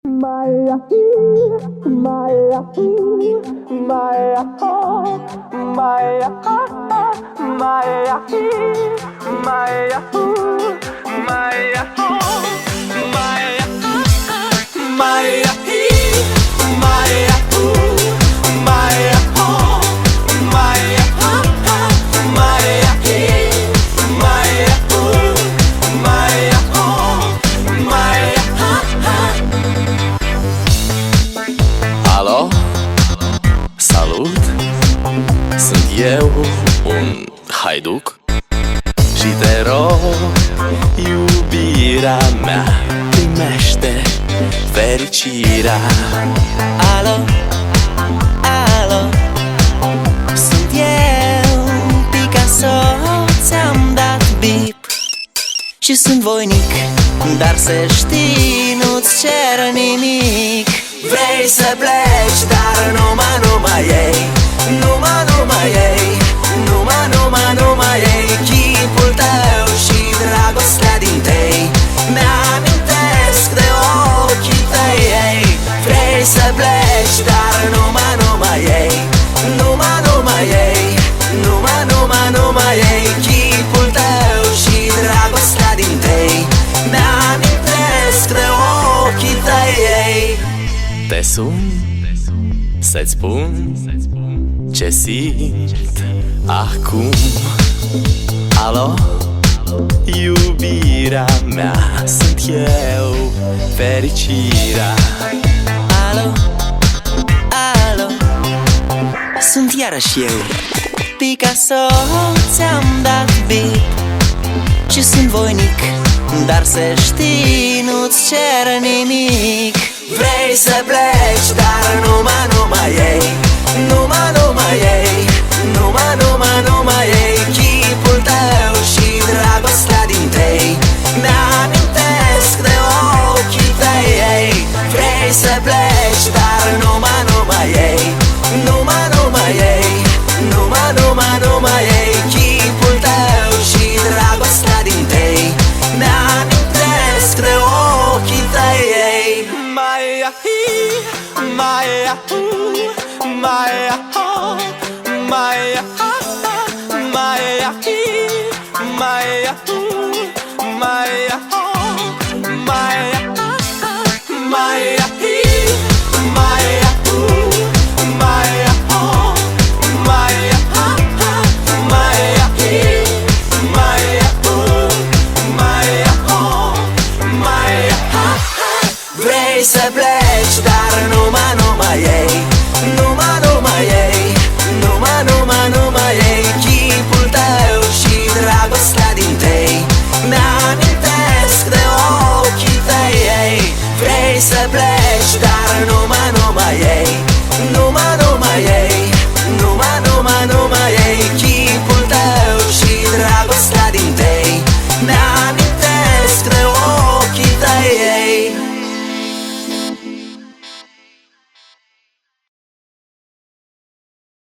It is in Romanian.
Maya, Maya, Maya, Maya, Maya, Maya, Maya, Alo, salut, sunt eu, un haiduc și te rog, iubirea mea, primește fericirea. Alo, alo, sunt eu, Picasso, ți-am dat bip și sunt voinic, dar să știi, nu-ți cer nimic. Vrei să pleci, dar numai ei, numai ei, numai ei, chipul tău și dragostea din tei mi-amintesc de ochii tăi, ei. Vrei să pleci, dar numai ei, numai ei, numai ei, chipul tău și dragostea din tei mi-amintesc de ochii tăi, ei. Te sun să-ți spun ce simt acum. Alo, iubirea mea, sunt eu, fericirea. Alo, alo, sunt iarăși eu, Picasso, ți-am dat bip și sunt voinic, dar să știi, nu-ți cer nimic. Vrei să pleci, dar numai ei, numai ei, numai ei, chipul tău și dragostea din tei mi-amintesc de ochii tăi, ei. Vrei să pleci, dar numai ei, numai ei, numai ei, chipul tău și dragostea din tei mi-amintesc de ochii tăi, ei. Maya, Maya, Maya, Maya, Maya, Maya, Maya, Maya, Maya, Vrei să pleci, dar numai ei,